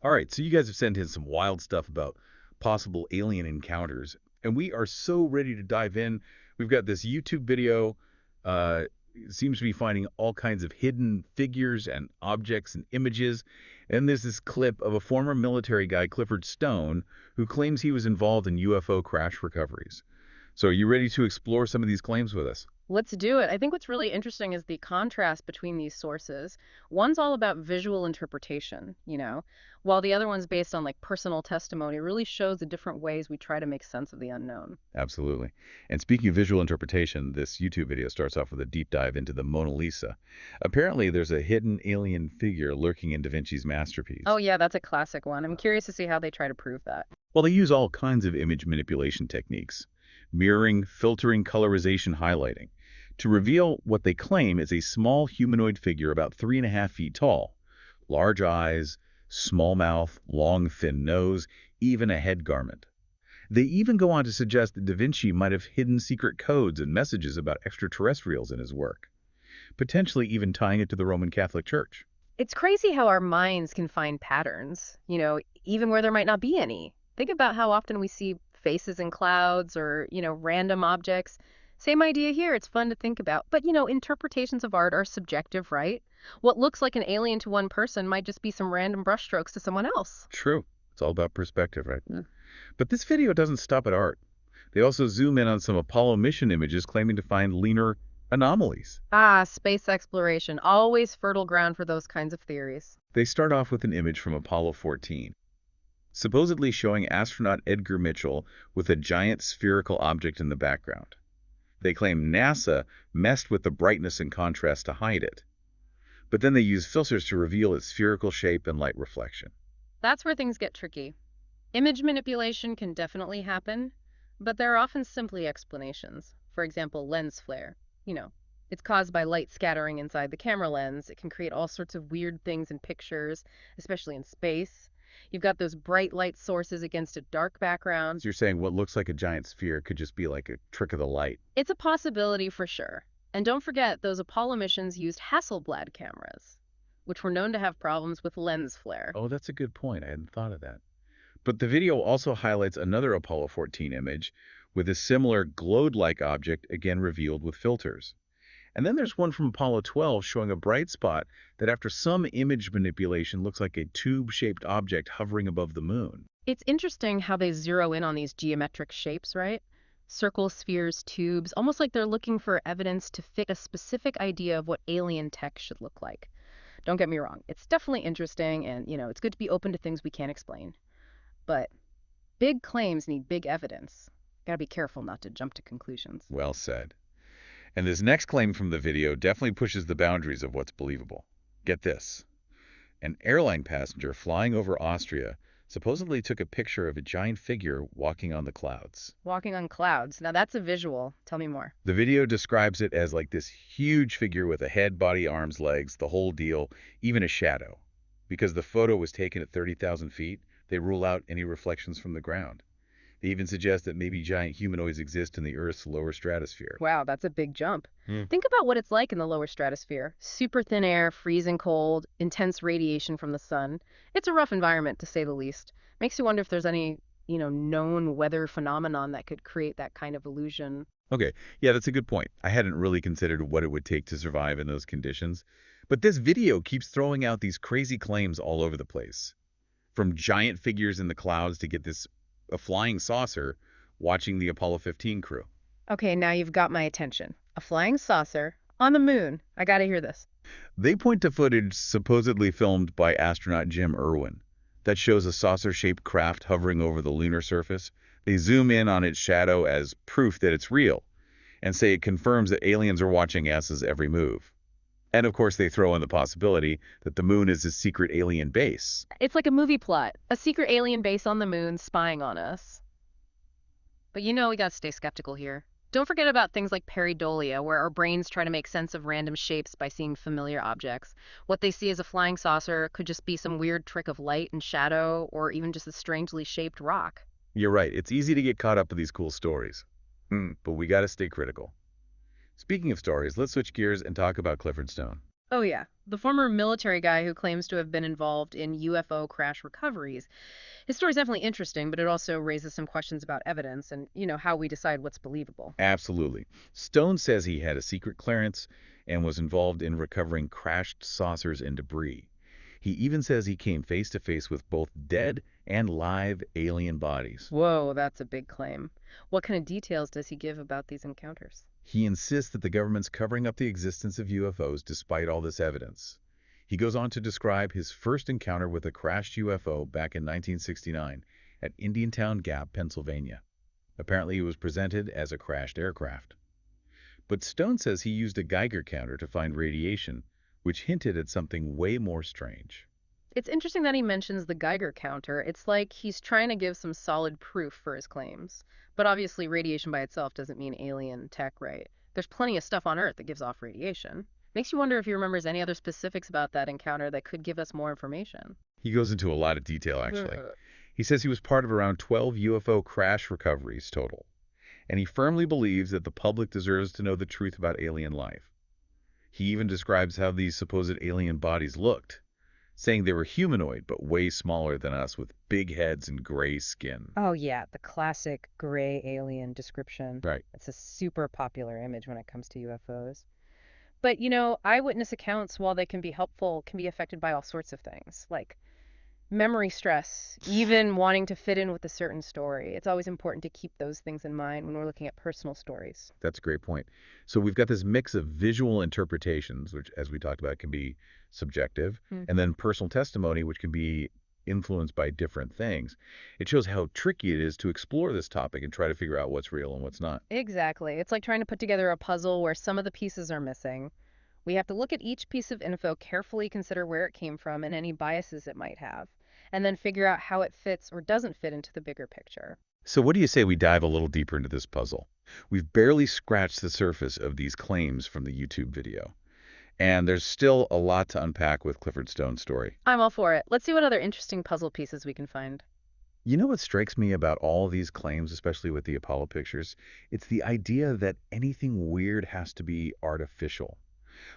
All right, so you guys have sent in some wild stuff about possible alien encounters, and we are so ready to dive in. We've got this YouTube video, uh, seems to be finding all kinds of hidden figures and objects and images. And there's this clip of a former military guy, Clifford Stone, who claims he was involved in UFO crash recoveries. So are you ready to explore some of these claims with us? Let's do it. I think what's really interesting is the contrast between these sources. One's all about visual interpretation, while the other one's based on like personal testimony, really shows the different ways we try to make sense of the unknown. Absolutely. And speaking of visual interpretation, this YouTube video starts off with a deep dive into the Mona Lisa. Apparently, there's a hidden alien figure lurking in Da Vinci's Oh masterpiece. yeah, that's a classic one. I'm curious to see how they try to prove that. Well, they use all kinds of image manipulation techniques, mirroring, filtering, colorization, highlighting, to reveal what they claim is a small humanoid figure about 3.5 feet tall. Large eyes, small mouth, long, thin nose, even a head garment. They even go on to suggest that Da Vinci might have hidden secret codes and messages about extraterrestrials in his work, potentially even tying it to the Roman Catholic Church. It's crazy how our minds can find patterns, even where there might not be any. Think about how often we see faces in clouds or, random objects. Same idea here. It's fun to think about. But, interpretations of art are subjective, right? What looks like an alien to one person might just be some random brushstrokes to someone else. True. It's all about perspective, right? But this video doesn't stop at art. They also zoom in on some Apollo mission images claiming to find lunar anomalies. Ah, space exploration. Always fertile ground for those kinds of theories. They start off with an image from Apollo 14, supposedly showing astronaut Edgar Mitchell with a giant spherical object in the background. They claim NASA messed with the brightness and contrast to hide it. But then they use filters to reveal its spherical shape and light reflection. That's where things get tricky. Image manipulation can definitely happen, but there are often simply explanations. For example, lens flare. You know, it's caused by light scattering inside the camera lens. It can create all sorts of weird things in pictures, especially in space. You've got those bright light sources against a dark background. So you're saying what looks like a giant sphere could just be like a trick of the light. It's a possibility for sure. And don't forget, those Apollo missions used Hasselblad cameras, which were known to have problems with lens flare. Oh, that's a good point. I hadn't thought of that. But the video also highlights another Apollo 14 image with a similar glowed-like object again revealed with filters. And then there's one from Apollo 12 showing a bright spot that after some image manipulation looks like a tube-shaped object hovering above the moon. It's interesting how they zero in on these geometric shapes, right? Circles, spheres, tubes, almost like they're looking for evidence to fit a specific idea of what alien tech should look like. Don't get me wrong, it's definitely interesting and, it's good to be open to things we can't explain. But big claims need big evidence. Gotta be careful not to jump to conclusions. Well said. And this next claim from the video definitely pushes the boundaries of what's believable. Get this. An airline passenger flying over Austria supposedly took a picture of a giant figure walking on the clouds. Walking on clouds. Now that's a visual. Tell me more. The video describes it as like this huge figure with a head, body, arms, legs, the whole deal, even a shadow. Because the photo was taken at 30,000 feet, they rule out any reflections from the ground. They even suggest that maybe giant humanoids exist in the Earth's lower stratosphere. Wow, that's a big jump. Hmm. Think about what it's like in the lower stratosphere. Super thin air, freezing cold, intense radiation from the sun. It's a rough environment, to say the least. Makes you wonder if there's any, known weather phenomenon that could create that kind of illusion. Okay, yeah, that's a good point. I hadn't really considered what it would take to survive in those conditions. But this video keeps throwing out these crazy claims all over the place. From giant figures in the clouds to get this a flying saucer watching the Apollo 15 crew. Okay, now you've got my attention. A flying saucer on the moon. I gotta hear this. They point to footage supposedly filmed by astronaut Jim Irwin that shows a saucer-shaped craft hovering over the lunar surface. They zoom in on its shadow as proof that it's real and say it confirms that aliens are watching NASA's every move. And of course, they throw in the possibility that the moon is a secret alien base. It's like a movie plot. A secret alien base on the moon spying on us. But we gotta stay skeptical here. Don't forget about things like pareidolia, where our brains try to make sense of random shapes by seeing familiar objects. What they see as a flying saucer could just be some weird trick of light and shadow, or even just a strangely shaped rock. You're right, it's easy to get caught up in these cool stories. But we gotta stay critical. Speaking of stories, let's switch gears and talk about Clifford Stone. Oh, yeah. The former military guy who claims to have been involved in UFO crash recoveries. His story's definitely interesting, but it also raises some questions about evidence and, how we decide what's believable. Absolutely. Stone says he had a secret clearance and was involved in recovering crashed saucers and debris. He even says he came face to face with both dead and live alien bodies. Whoa, that's a big claim. What kind of details does he give about these encounters? He insists that the government's covering up the existence of UFOs despite all this evidence. He goes on to describe his first encounter with a crashed UFO back in 1969 at Indiantown Gap, Pennsylvania. Apparently, it was presented as a crashed aircraft. But Stone says he used a Geiger counter to find radiation, which hinted at something way more strange. It's interesting that he mentions the Geiger counter. It's like he's trying to give some solid proof for his claims. But obviously, radiation by itself doesn't mean alien tech, right? There's plenty of stuff on Earth that gives off radiation. Makes you wonder if he remembers any other specifics about that encounter that could give us more information. He goes into a lot of detail, actually. He says he was part of around 12 UFO crash recoveries total, and he firmly believes that the public deserves to know the truth about alien life. He even describes how these supposed alien bodies looked, saying they were humanoid but way smaller than us with big heads and gray skin. Oh, yeah, the classic gray alien description. Right. It's a super popular image when it comes to UFOs. But, eyewitness accounts, while they can be helpful, can be affected by all sorts of things, like memory stress, even wanting to fit in with a certain story. It's always important to keep those things in mind when we're looking at personal stories. That's a great point. So we've got this mix of visual interpretations, which, as we talked about, can be subjective, and then personal testimony, which can be influenced by different things. It shows how tricky it is to explore this topic and try to figure out what's real and what's not. Exactly. It's like trying to put together a puzzle where some of the pieces are missing. We have to look at each piece of info, carefully consider where it came from and any biases it might have, and then figure out how it fits or doesn't fit into the bigger picture. So what do you say we dive a little deeper into this puzzle? We've barely scratched the surface of these claims from the YouTube video. And there's still a lot to unpack with Clifford Stone's story. I'm all for it. Let's see what other interesting puzzle pieces we can find. You know what strikes me about all these claims, especially with the Apollo pictures? It's the idea that anything weird has to be artificial.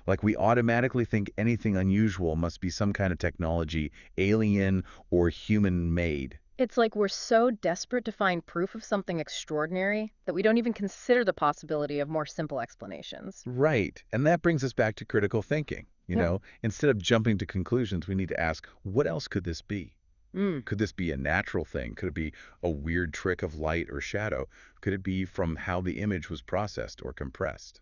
Like we automatically think anything unusual must be some kind of technology, alien or human-made. It's like we're so desperate to find proof of something extraordinary that we don't even consider the possibility of more simple explanations. Right. And that brings us back to critical thinking. Yeah. Instead of jumping to conclusions, we need to ask, what else could this be? Mm. Could this be a natural thing? Could it be a weird trick of light or shadow? Could it be from how the image was processed or compressed?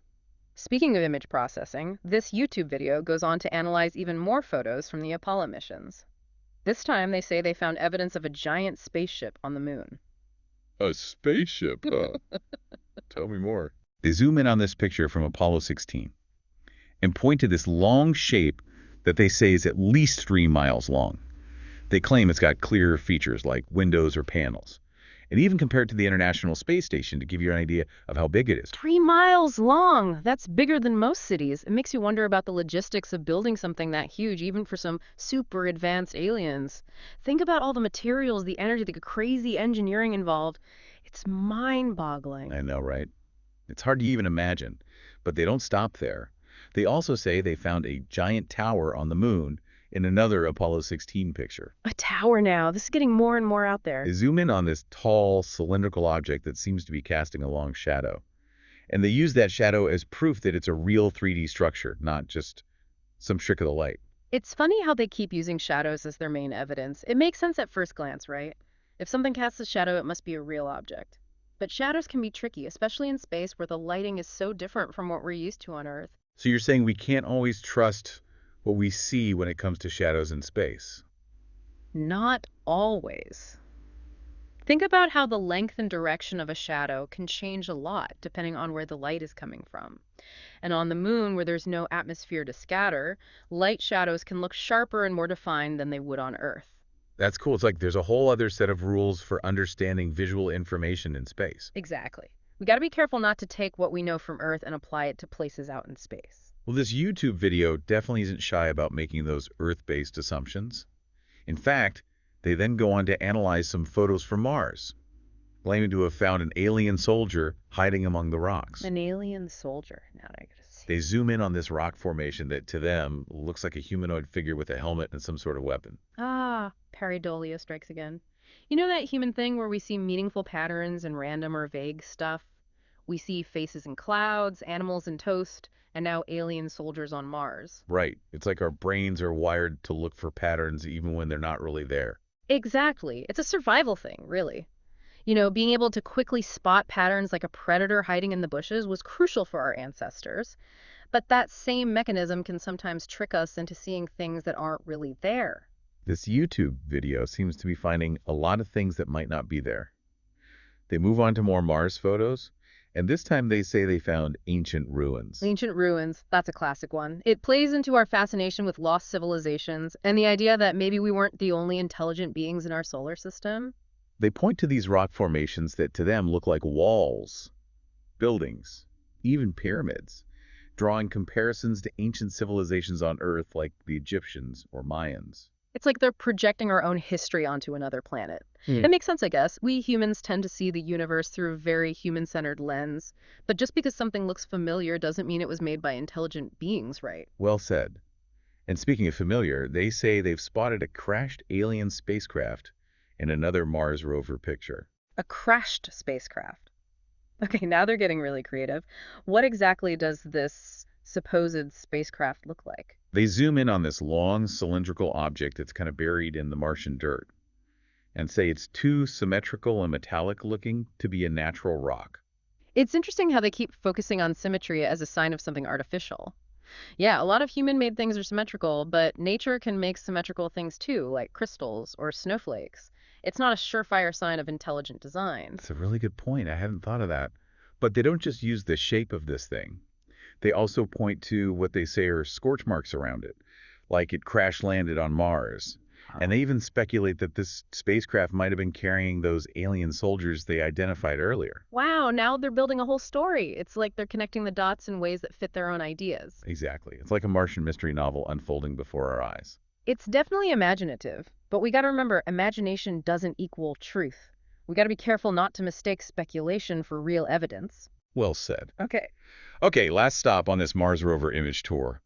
Speaking of image processing, this YouTube video goes on to analyze even more photos from the Apollo missions. This time, they say they found evidence of a giant spaceship on the moon. A spaceship? Tell me more. They zoom in on this picture from Apollo 16 and point to this long shape that they say is at least 3 miles long. They claim it's got clear features like windows or panels, and even compared to the International Space Station to give you an idea of how big it is. 3 miles long! That's bigger than most cities. It makes you wonder about the logistics of building something that huge, even for some super advanced aliens. Think about all the materials, the energy, the crazy engineering involved. It's mind-boggling. I know, right? It's hard to even imagine, but they don't stop there. They also say they found a giant tower on the moon in another Apollo 16 picture. A tower now. This is getting more and more out there. They zoom in on this tall, cylindrical object that seems to be casting a long shadow. And they use that shadow as proof that it's a real 3D structure, not just some trick of the light. It's funny how they keep using shadows as their main evidence. It makes sense at first glance, right? If something casts a shadow, it must be a real object. But shadows can be tricky, especially in space where the lighting is so different from what we're used to on Earth. So you're saying we can't always trust what we see when it comes to shadows in space? Not always. Think about how the length and direction of a shadow can change a lot depending on where the light is coming from. And on the moon, where there's no atmosphere to scatter, light shadows can look sharper and more defined than they would on Earth. That's cool. It's like there's a whole other set of rules for understanding visual information in space. Exactly. We got to be careful not to take what we know from Earth and apply it to places out in space. Well, this YouTube video definitely isn't shy about making those Earth-based assumptions. In fact, they then go on to analyze some photos from Mars, claiming to have found an alien soldier hiding among the rocks. An alien soldier. Now I gotta see. They zoom in on this rock formation that, to them, looks like a humanoid figure with a helmet and some sort of weapon. Ah, pareidolia strikes again. You know that human thing where we see meaningful patterns in random or vague stuff? We see faces in clouds, animals in toast, and now alien soldiers on Mars. Right. It's like our brains are wired to look for patterns even when they're not really there. Exactly. It's a survival thing, really. You know, being able to quickly spot patterns like a predator hiding in the bushes was crucial for our ancestors. But that same mechanism can sometimes trick us into seeing things that aren't really there. This YouTube video seems to be finding a lot of things that might not be there. They move on to more Mars photos, and this time they say they found ancient ruins. Ancient ruins, that's a classic one. It plays into our fascination with lost civilizations and the idea that maybe we weren't the only intelligent beings in our solar system. They point to these rock formations that to them look like walls, buildings, even pyramids, drawing comparisons to ancient civilizations on Earth like the Egyptians or Mayans. It's like they're projecting our own history onto another planet. Hmm. It makes sense, I guess. We humans tend to see the universe through a very human-centered lens. But just because something looks familiar doesn't mean it was made by intelligent beings, right? Well said. And speaking of familiar, they say they've spotted a crashed alien spacecraft in another Mars rover picture. A crashed spacecraft. Okay, now they're getting really creative. What exactly does this supposed spacecraft look like? They zoom in on this long cylindrical object that's kind of buried in the Martian dirt and say it's too symmetrical and metallic looking to be a natural rock. It's interesting how they keep focusing on symmetry as a sign of something artificial. Yeah, a lot of human-made things are symmetrical, but nature can make symmetrical things too, like crystals or snowflakes. It's not a surefire sign of intelligent design. That's a really good point. I hadn't thought of that. But they don't just use the shape of this thing. They also point to what they say are scorch marks around it, like it crash landed on Mars. And they even speculate that this spacecraft might have been carrying those alien soldiers they identified earlier. Wow, now they're building a whole story. It's like they're connecting the dots in ways that fit their own ideas. Exactly. It's like a Martian mystery novel unfolding before our eyes. It's definitely imaginative, but we gotta remember imagination doesn't equal truth. We gotta be careful not to mistake speculation for real evidence. Well said. Okay. Okay, last stop on this Mars rover image tour.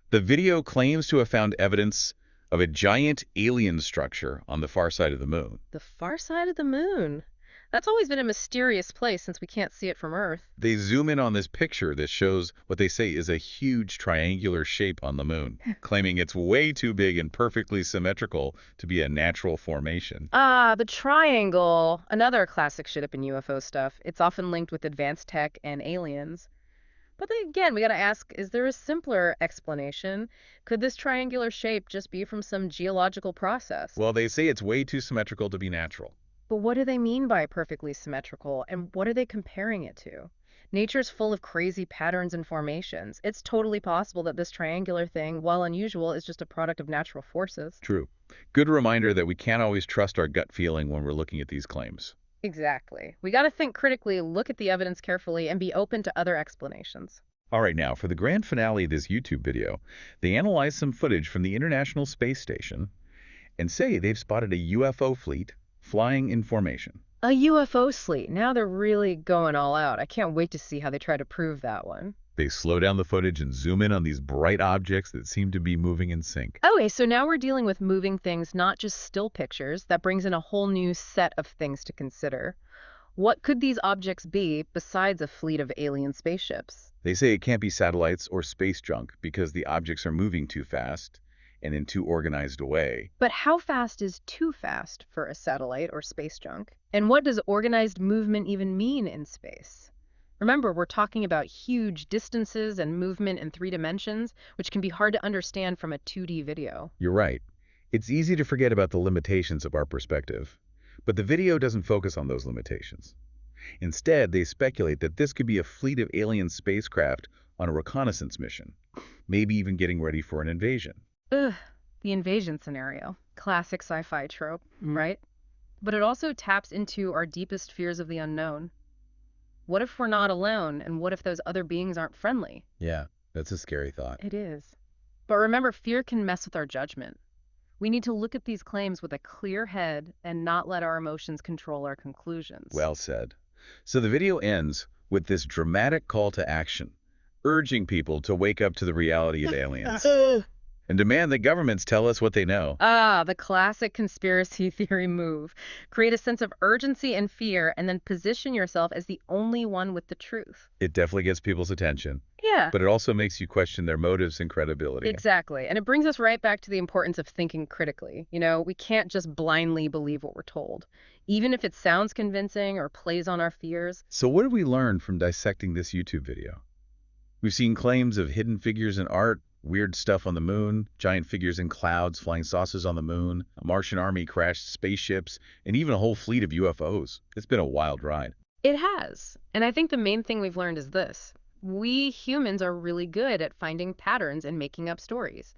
The video claims to have found evidence of a giant alien structure on the far side of the moon. The far side of the moon. That's always been a mysterious place since we can't see it from Earth. They zoom in on this picture that shows what they say is a huge triangular shape on the moon, claiming it's way too big and perfectly symmetrical to be a natural formation. Ah, the triangle. Another classic shit up in UFO stuff. It's often linked with advanced tech and aliens. But then again, we gotta ask, is there a simpler explanation? Could this triangular shape just be from some geological process? Well, they say it's way too symmetrical to be natural. But what do they mean by perfectly symmetrical, and what are they comparing it to? Nature's full of crazy patterns and formations. It's totally possible that this triangular thing, while unusual, is just a product of natural forces. True. Good reminder that we can't always trust our gut feeling when we're looking at these claims. Exactly. We gotta think critically, look at the evidence carefully, and be open to other explanations. All right, now, for the grand finale of this YouTube video, they analyze some footage from the International Space Station and say they've spotted a UFO fleet flying in formation. A UFO fleet. Now they're really going all out. I can't wait to see how they try to prove that one. They slow down the footage and zoom in on these bright objects that seem to be moving in sync. Okay, so now we're dealing with moving things, not just still pictures. That brings in a whole new set of things to consider. What could these objects be besides a fleet of alien spaceships? They say it can't be satellites or space junk because the objects are moving too fast and in too organized a way. But how fast is too fast for a satellite or space junk? And what does organized movement even mean in space? Remember, we're talking about huge distances and movement in 3 dimensions, which can be hard to understand from a 2D video. You're right. It's easy to forget about the limitations of our perspective. But the video doesn't focus on those limitations. Instead, they speculate that this could be a fleet of alien spacecraft on a reconnaissance mission, maybe even getting ready for an invasion. Ugh, the invasion scenario. Classic sci-fi trope, right? But it also taps into our deepest fears of the unknown. What if we're not alone, and what if those other beings aren't friendly? Yeah, that's a scary thought. It is. But remember, fear can mess with our judgment. We need to look at these claims with a clear head and not let our emotions control our conclusions. Well said. So the video ends with this dramatic call to action. urging people to wake up to the reality of aliens and demand that governments tell us what they know. Ah, the classic conspiracy theory move. Create a sense of urgency and fear, and then position yourself as the only one with the truth. It definitely gets people's attention, Yeah, but it also makes you question their motives and credibility. exactly. And it brings us right back to the importance of thinking critically. We can't just blindly believe what we're told, even if it sounds convincing or plays on our fears. So what did we learn from dissecting this YouTube video? We've seen claims of hidden figures in art, weird stuff on the moon, giant figures in clouds, flying saucers on the moon, a Martian army crashed spaceships, and even a whole fleet of UFOs. It's been a wild ride. It has. And I think the main thing we've learned is this. We humans are really good at finding patterns and making up stories,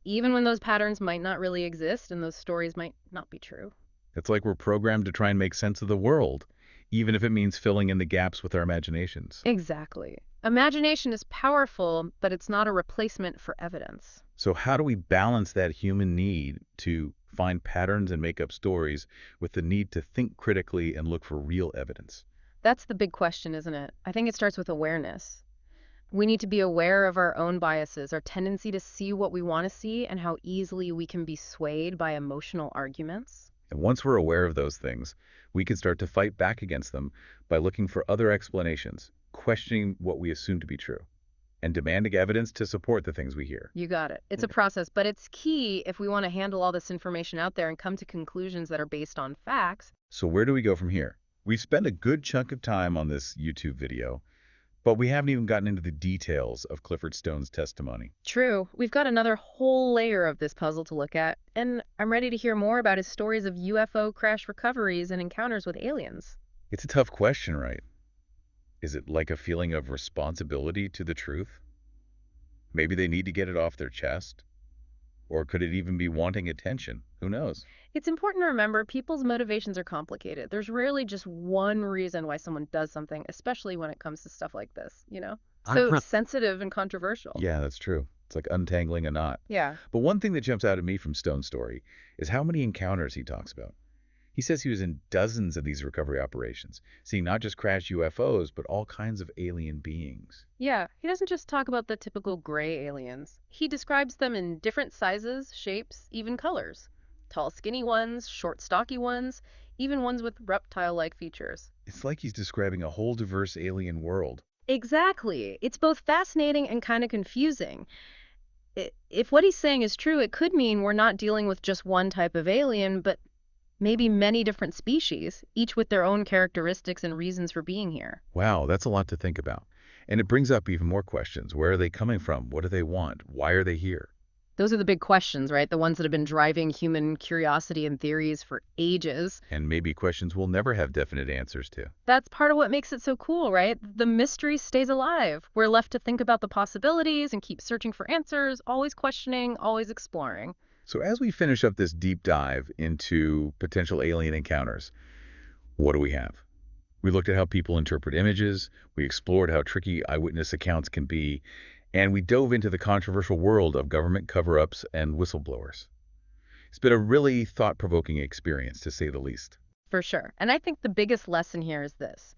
even when those patterns might not really exist and those stories might not be true. It's like we're programmed to try and make sense of the world, even if it means filling in the gaps with our imaginations. Exactly. Imagination is powerful, but it's not a replacement for evidence. So how do we balance that human need to find patterns and make up stories with the need to think critically and look for real evidence? That's the big question, isn't it? I think it starts with awareness. We need to be aware of our own biases, our tendency to see what we want to see, and how easily we can be swayed by emotional arguments. And once we're aware of those things, we can start to fight back against them by looking for other explanations, questioning what we assume to be true, and demanding evidence to support the things we hear. You got it. It's a process, but it's key if we want to handle all this information out there and come to conclusions that are based on facts. So where do we go from here? We've spent a good chunk of time on this YouTube video, but we haven't even gotten into the details of Clifford Stone's testimony. True, we've got another whole layer of this puzzle to look at, and I'm ready to hear more about his stories of UFO crash recoveries and encounters with aliens. It's a tough question, right? Is it like a feeling of responsibility to the truth? Maybe they need to get it off their chest? Or could it even be wanting attention? Who knows? It's important to remember people's motivations are complicated. There's rarely just one reason why someone does something, especially when it comes to stuff like this? So sensitive and controversial. Yeah, that's true. It's like untangling a knot. Yeah. But one thing that jumps out at me from Stone's story is how many encounters he talks about. He says he was in dozens of these recovery operations, seeing not just crashed UFOs, but all kinds of alien beings. Yeah, he doesn't just talk about the typical gray aliens. He describes them in different sizes, shapes, even colors. Tall, skinny ones, short, stocky ones, even ones with reptile-like features. It's like he's describing a whole diverse alien world. Exactly. It's both fascinating and kind of confusing. If what he's saying is true, it could mean we're not dealing with just one type of alien, but maybe many different species, each with their own characteristics and reasons for being here. Wow, that's a lot to think about. And it brings up even more questions. Where are they coming from? What do they want? Why are they here? Those are the big questions, right? The ones that have been driving human curiosity and theories for ages. And maybe questions we'll never have definite answers to. That's part of what makes it so cool, right? The mystery stays alive. We're left to think about the possibilities and keep searching for answers, always questioning, always exploring. So as we finish up this deep dive into potential alien encounters, what do we have? We looked at how people interpret images, we explored how tricky eyewitness accounts can be, and we dove into the controversial world of government cover-ups and whistleblowers. It's been a really thought-provoking experience, to say the least. For sure. And I think the biggest lesson here is this.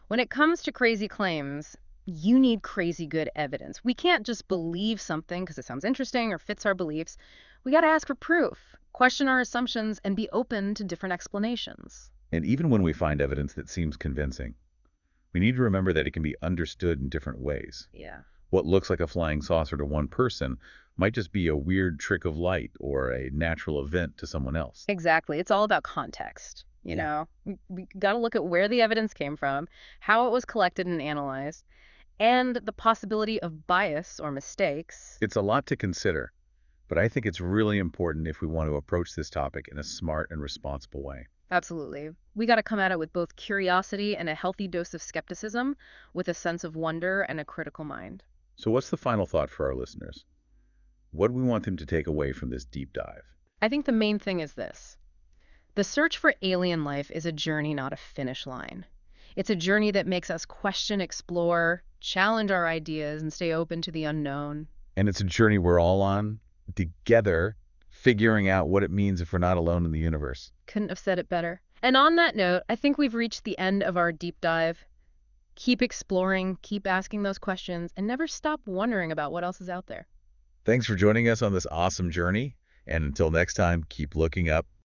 When it comes to crazy claims, you need crazy good evidence. We can't just believe something because it sounds interesting or fits our beliefs. We got to ask for proof, question our assumptions, and be open to different explanations. And even when we find evidence that seems convincing, we need to remember that it can be understood in different ways. Yeah. What looks like a flying saucer to one person might just be a weird trick of light or a natural event to someone else. Exactly. It's all about context. We got to look at where the evidence came from, how it was collected and analyzed, and the possibility of bias or mistakes. It's a lot to consider, but I think it's really important if we want to approach this topic in a smart and responsible way. Absolutely. We got to come at it with both curiosity and a healthy dose of skepticism, with a sense of wonder and a critical mind. So what's the final thought for our listeners? What do we want them to take away from this deep dive? I think the main thing is this. The search for alien life is a journey, not a finish line. It's a journey that makes us question, explore, challenge our ideas, and stay open to the unknown. And it's a journey we're all on, together, figuring out what it means if we're not alone in the universe. Couldn't have said it better. And on that note, I think we've reached the end of our deep dive. Keep exploring, keep asking those questions, and never stop wondering about what else is out there. Thanks for joining us on this awesome journey, and until next time, keep looking up.